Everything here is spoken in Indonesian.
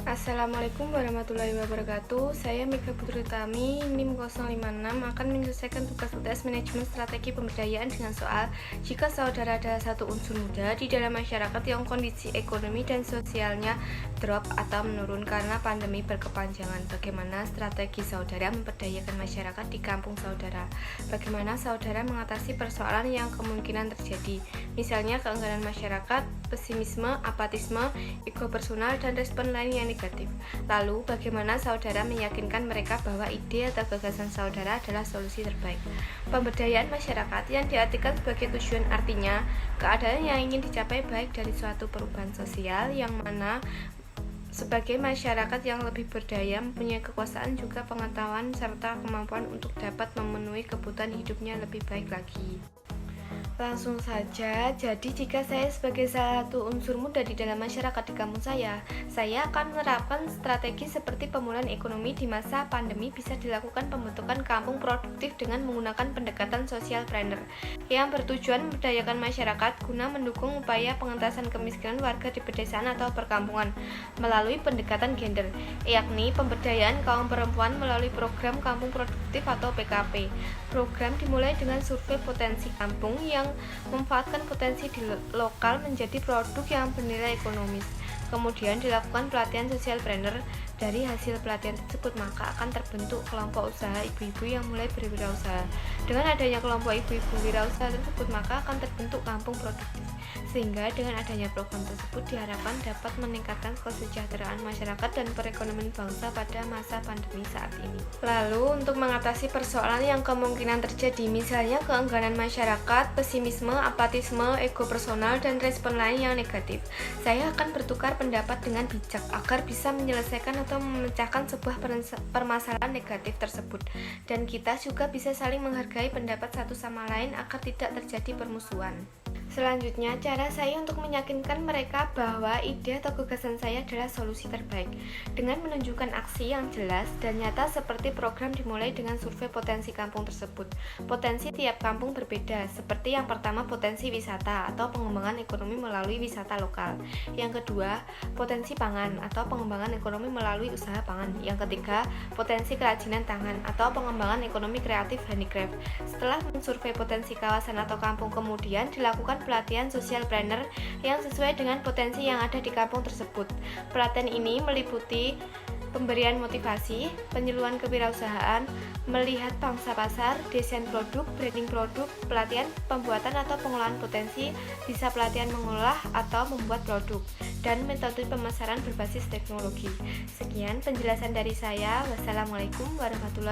Assalamualaikum warahmatullahi wabarakatuh. Saya Mika Putri Tami, NIM 056 akan menyelesaikan tugas UTS Manajemen Strategi Pemberdayaan dengan soal jika saudara adalah satu unsur muda di dalam masyarakat yang kondisi ekonomi dan sosialnya drop atau menurun karena pandemi berkepanjangan. Bagaimana strategi saudara memperdayakan masyarakat di kampung saudara? Bagaimana saudara mengatasi persoalan yang kemungkinan terjadi? Misalnya keengganan masyarakat, pesimisme, apatisme, ego personal, dan respon lain yang negatif. Lalu, bagaimana saudara meyakinkan mereka bahwa ide atau gagasan saudara adalah solusi terbaik? Pemberdayaan masyarakat yang diartikan sebagai tujuan artinya keadaan yang ingin dicapai baik dari suatu perubahan sosial yang mana sebagai masyarakat yang lebih berdaya, mempunyai kekuasaan juga pengetahuan serta kemampuan untuk dapat memenuhi kebutuhan hidupnya lebih baik lagi. Langsung saja, jadi jika saya sebagai salah satu unsur muda di dalam masyarakat di kampung saya akan menerapkan strategi seperti pemulihan ekonomi di masa pandemi. Bisa dilakukan pembentukan kampung produktif dengan menggunakan pendekatan social planner yang bertujuan memberdayakan masyarakat guna mendukung upaya pengentasan kemiskinan warga di pedesaan atau perkampungan melalui pendekatan gender, yakni pemberdayaan kaum perempuan melalui program kampung produktif atau PKP. Program dimulai dengan survei potensi kampung yang memanfaatkan potensi di lokal menjadi produk yang bernilai ekonomis. Kemudian dilakukan pelatihan social planner. Dari hasil pelatihan tersebut maka akan terbentuk kelompok usaha ibu-ibu yang mulai berwirausaha. Dengan adanya kelompok ibu-ibu wirausaha tersebut maka akan terbentuk kampung produktif. Sehingga dengan adanya program tersebut diharapkan dapat meningkatkan kesejahteraan masyarakat dan perekonomian bangsa pada masa pandemi saat ini. Lalu untuk mengatasi persoalan yang kemungkinan terjadi, misalnya keengganan masyarakat, pesimisme, apatisme, ego personal, dan respon lain yang negatif, saya akan bertukar pendapat dengan bijak agar bisa menyelesaikan atau memecahkan sebuah permasalahan negatif tersebut, dan kita juga bisa saling menghargai pendapat satu sama lain agar tidak terjadi permusuhan. Selanjutnya, cara saya untuk meyakinkan mereka bahwa ide atau gagasan saya adalah solusi terbaik dengan menunjukkan aksi yang jelas dan nyata seperti program dimulai dengan survei potensi kampung tersebut. Potensi tiap kampung berbeda, seperti yang pertama potensi wisata atau pengembangan ekonomi melalui wisata lokal. Yang kedua, potensi pangan atau pengembangan ekonomi melalui usaha pangan. Yang ketiga, potensi kerajinan tangan atau pengembangan ekonomi kreatif handicraft. Setelah mensurvei potensi kawasan atau kampung, kemudian dilakukan pelatihan social planner yang sesuai dengan potensi yang ada di kampung tersebut. Pelatihan ini meliputi pemberian motivasi, penyuluhan kewirausahaan, melihat pangsa pasar, desain produk, branding produk, pelatihan pembuatan atau pengolahan potensi, bisa pelatihan mengolah atau membuat produk, dan metode pemasaran berbasis teknologi. Sekian penjelasan dari saya. Wassalamualaikum warahmatullahi wabarakatuh.